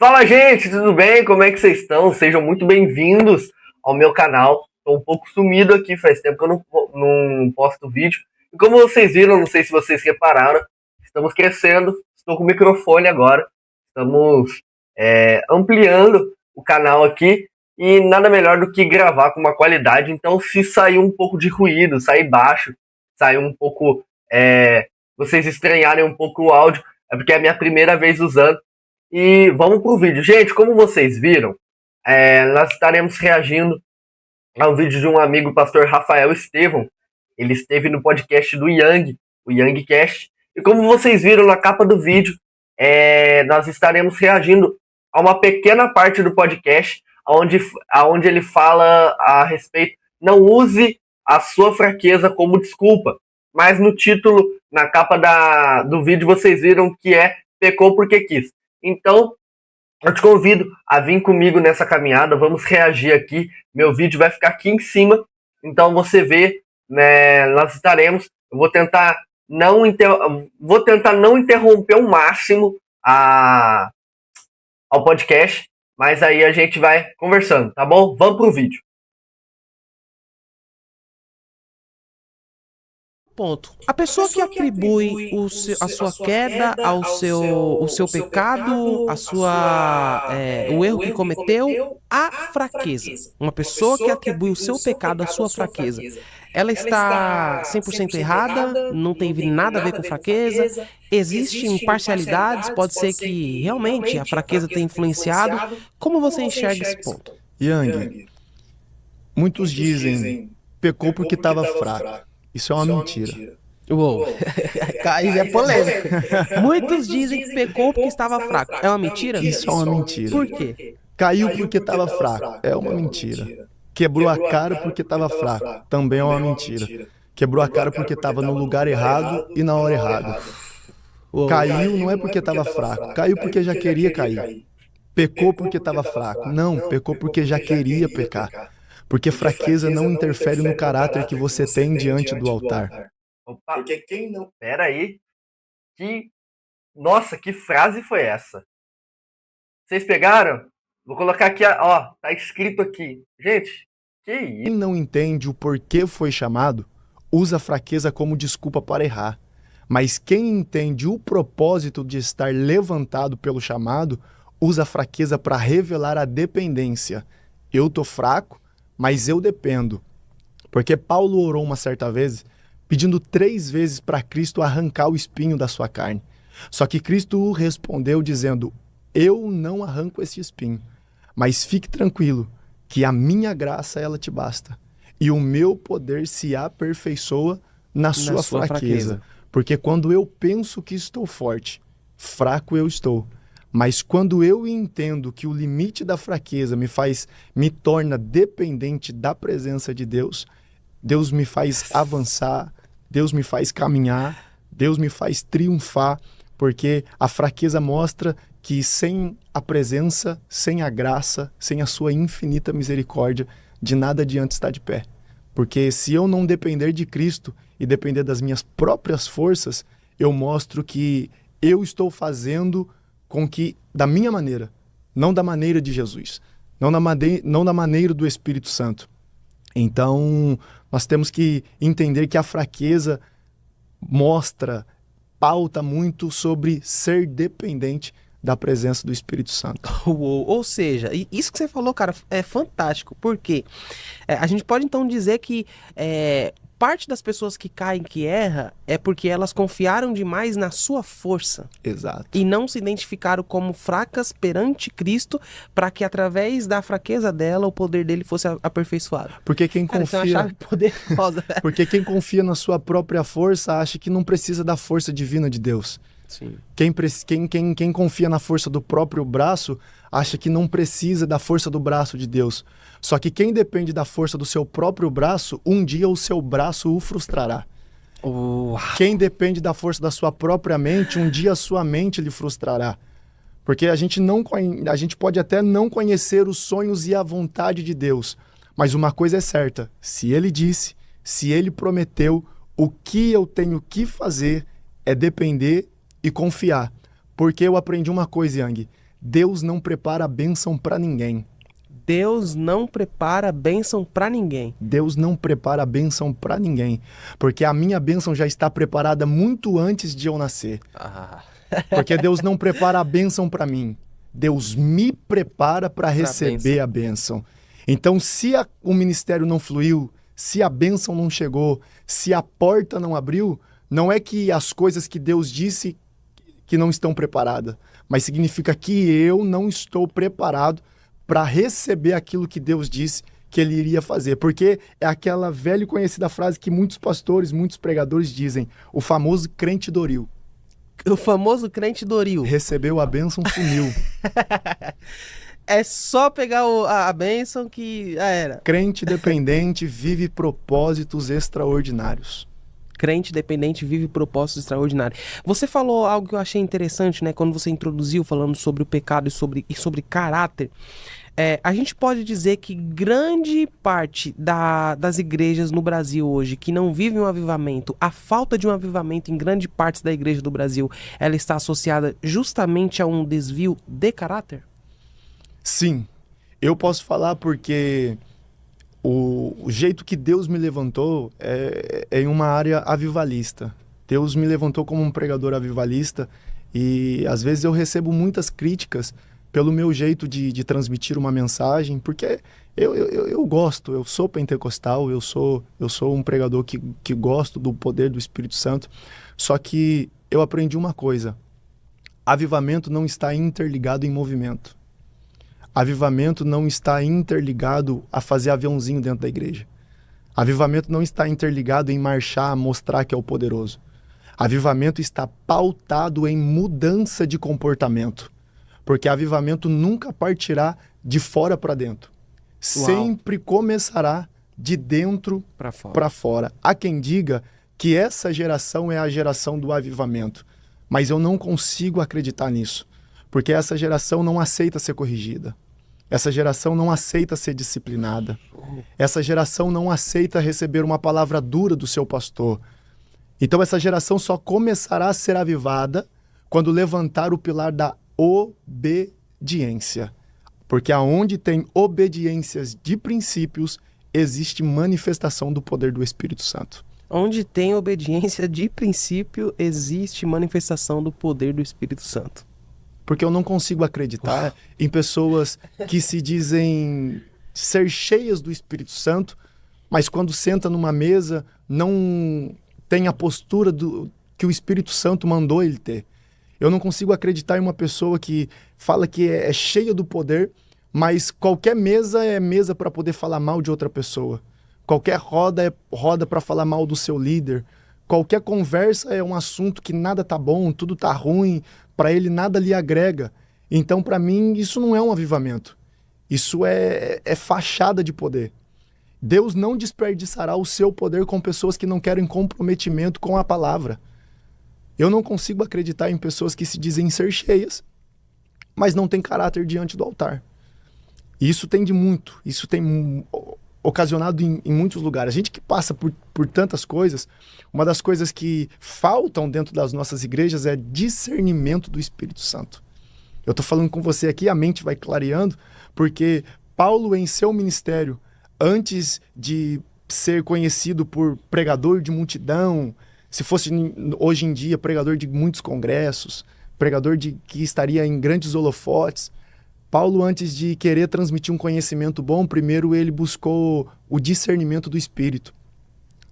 Fala, gente, tudo bem? Como é que vocês estão? Sejam muito bem-vindos ao meu canal. Estou um pouco sumido aqui, faz tempo que eu não posto vídeo. E como vocês viram, não sei se vocês repararam, estamos crescendo. Estou com o microfone agora. Estamos ampliando o canal aqui. E nada melhor do que gravar com uma qualidade. Então, se sair um pouco de ruído, sair baixo, sair um pouco... vocês estranharem um pouco o áudio, é porque é a minha primeira vez usando. E vamos pro vídeo. Gente, como vocês viram, nós estaremos reagindo ao vídeo de um amigo, o pastor Rafael Estevão. Ele esteve no podcast do Yang, o YangCast. E como vocês viram na capa do vídeo, nós estaremos reagindo a uma pequena parte do podcast, onde ele fala a respeito, não use a sua fraqueza como desculpa. Mas no título, na capa do vídeo, vocês viram que pecou porque quis. Então, eu te convido a vir comigo nessa caminhada, vamos reagir aqui, meu vídeo vai ficar aqui em cima, então você vê, né, nós estaremos, eu vou tentar não interromper o máximo ao podcast, mas aí a gente vai conversando, tá bom? Vamos pro vídeo. Ponto. A pessoa que atribui a sua queda ao seu pecado, o erro que cometeu, à fraqueza. Uma pessoa que atribui o seu pecado à sua fraqueza. Ela está 100% errada, não tem nada a ver com fraqueza, existem parcialidades, pode ser que realmente a fraqueza tenha influenciado. Como você enxerga esse ponto? Yang, muitos dizem, pecou porque estava fraco. Isso é uma mentira. Uou, aí é polêmico. Muitos dizem que pecou porque estava fraco. É uma mentira? Isso é uma mentira. Por quê? Caiu porque estava fraco. É uma mentira. Quebrou a cara porque estava fraco. Também é uma mentira. Quebrou a cara porque estava no lugar errado e na hora errada. Caiu não é porque estava fraco. Caiu porque já queria cair. Pecou porque estava fraco. Não, pecou porque já queria pecar. Porque fraqueza não interfere no caráter que você tem diante do altar. Opa, porque quem não... Pera aí. Nossa, que frase foi essa? Vocês pegaram? Vou colocar aqui, ó, tá escrito aqui. Gente, que isso? Quem não entende o porquê foi chamado, usa a fraqueza como desculpa para errar. Mas quem entende o propósito de estar levantado pelo chamado, usa a fraqueza para revelar a dependência. Eu tô fraco, mas eu dependo. Porque Paulo orou uma certa vez, pedindo 3 vezes para Cristo arrancar o espinho da sua carne. Só que Cristo respondeu dizendo, eu não arranco esse espinho, mas fique tranquilo, que a minha graça ela te basta. E o meu poder se aperfeiçoa na sua fraqueza. Porque quando eu penso que estou forte, fraco eu estou. Mas quando eu entendo que o limite da fraqueza me torna dependente da presença de Deus, Deus me faz avançar, Deus me faz caminhar, Deus me faz triunfar, porque a fraqueza mostra que sem a presença, sem a graça, sem a sua infinita misericórdia, de nada adianta estar de pé. Porque se eu não depender de Cristo e depender das minhas próprias forças, eu mostro que eu estou fazendo com que, da minha maneira, não da maneira de Jesus, não da maneira do Espírito Santo. Então, nós temos que entender que a fraqueza pauta muito sobre ser dependente da presença do Espírito Santo. Ou seja, isso que você falou, cara, é fantástico, porque a gente pode então dizer que parte das pessoas que caem, que erram, é porque elas confiaram demais na sua força. Exato. E não se identificaram como fracas perante Cristo, para que através da fraqueza dela, o poder dele fosse aperfeiçoado. Porque quem confia... Isso é uma chave poderosa. Porque quem confia na sua própria força acha que não precisa da força divina de Deus. Sim. Quem confia na força do próprio braço acha que não precisa da força do braço de Deus. Só que quem depende da força do seu próprio braço, um dia o seu braço o frustrará. Quem depende da força da sua própria mente, um dia a sua mente lhe frustrará. Porque a gente pode até não conhecer os sonhos e a vontade de Deus, mas uma coisa é certa, se Ele disse, se Ele prometeu, o que eu tenho que fazer é depender e confiar. Porque eu aprendi uma coisa, Yang, Deus não prepara a bênção para ninguém. Deus não prepara bênção para ninguém. Deus não prepara a bênção para ninguém. Porque a minha bênção já está preparada muito antes de eu nascer. Porque Deus não prepara a bênção para mim. Deus me prepara para receber a bênção. Então, se o ministério não fluiu, se a bênção não chegou, se a porta não abriu, não é que as coisas que Deus disse que não estão preparadas, mas significa que eu não estou preparado para receber aquilo que Deus disse que ele iria fazer. Porque é aquela velha e conhecida frase que muitos pastores, muitos pregadores dizem, o famoso crente Doril. O famoso crente Doril. Recebeu a bênção, sumiu. É só pegar a bênção que já era. Crente dependente vive propósitos extraordinários. Crente dependente vive propósitos extraordinários. Você falou algo que eu achei interessante, né? Quando você introduziu falando sobre o pecado e sobre caráter. A gente pode dizer que grande parte das igrejas no Brasil hoje que não vivem um avivamento, a falta de um avivamento em grande parte da igreja do Brasil, ela está associada justamente a um desvio de caráter? Sim, eu posso falar porque o jeito que Deus me levantou é em uma área avivalista. Deus me levantou como um pregador avivalista e às vezes eu recebo muitas críticas pelo meu jeito de transmitir uma mensagem, porque eu gosto, eu sou pentecostal, eu sou um pregador que gosto do poder do Espírito Santo, só que eu aprendi uma coisa: avivamento não está interligado em movimento. Avivamento não está interligado a fazer aviãozinho dentro da igreja. Avivamento não está interligado em marchar, mostrar que é o poderoso. Avivamento está pautado em mudança de comportamento. Porque avivamento nunca partirá de fora para dentro. Sempre começará de dentro para fora. Há quem diga que essa geração é a geração do avivamento. Mas eu não consigo acreditar nisso. Porque essa geração não aceita ser corrigida. Essa geração não aceita ser disciplinada. Essa geração não aceita receber uma palavra dura do seu pastor. Então essa geração só começará a ser avivada quando levantar o pilar da obediência. Porque aonde tem obediências de princípios, existe manifestação do poder do Espírito Santo. Onde tem obediência de princípio, existe manifestação do poder do Espírito Santo. Porque eu não consigo acreditar em pessoas que se dizem ser cheias do Espírito Santo, mas quando senta numa mesa, não tem a postura que o Espírito Santo mandou ele ter. Eu não consigo acreditar em uma pessoa que fala que é cheia do poder, mas qualquer mesa é mesa para poder falar mal de outra pessoa. Qualquer roda é roda para falar mal do seu líder. Qualquer conversa é um assunto que nada tá bom, tudo tá ruim, para ele nada lhe agrega. Então, para mim, isso não é um avivamento. Isso é fachada de poder. Deus não desperdiçará o seu poder com pessoas que não querem comprometimento com a palavra. Eu não consigo acreditar em pessoas que se dizem ser cheias, mas não têm caráter diante do altar. E isso tem de muito. Isso tem ocasionado em muitos lugares. A gente que passa por tantas coisas, uma das coisas que faltam dentro das nossas igrejas é discernimento do Espírito Santo. Eu estou falando com você aqui, a mente vai clareando, porque Paulo, em seu ministério, antes de ser conhecido por pregador de multidão, se fosse hoje em dia pregador de muitos congressos, pregador que estaria em grandes holofotes, Paulo, antes de querer transmitir um conhecimento bom, primeiro ele buscou o discernimento do Espírito.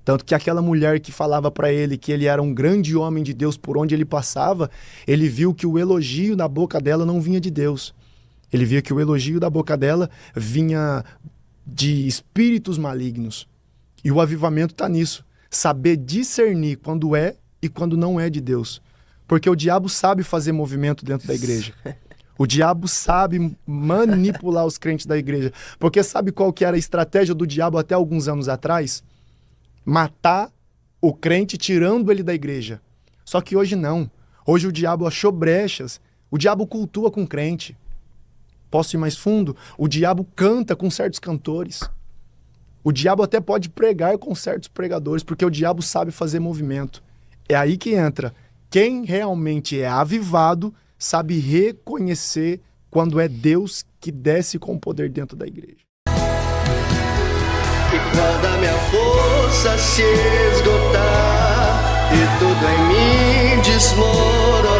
Tanto que aquela mulher que falava para ele que ele era um grande homem de Deus por onde ele passava, ele viu que o elogio da boca dela não vinha de Deus. Ele via que o elogio da boca dela vinha de espíritos malignos. E o avivamento está nisso. Saber discernir quando é e quando não é de Deus. Porque o diabo sabe fazer movimento dentro da igreja. O diabo sabe manipular os crentes da igreja. Porque sabe qual que era a estratégia do diabo até alguns anos atrás? Matar o crente tirando ele da igreja. Só que hoje não. Hoje o diabo achou brechas. O diabo cultua com crente. Posso ir mais fundo? O diabo canta com certos cantores. O diabo até pode pregar com certos pregadores, porque o diabo sabe fazer movimento. É aí que entra. Quem realmente é avivado sabe reconhecer quando é Deus que desce com poder dentro da igreja. E quando a minha força se esgotar e tudo em mim desmoronar,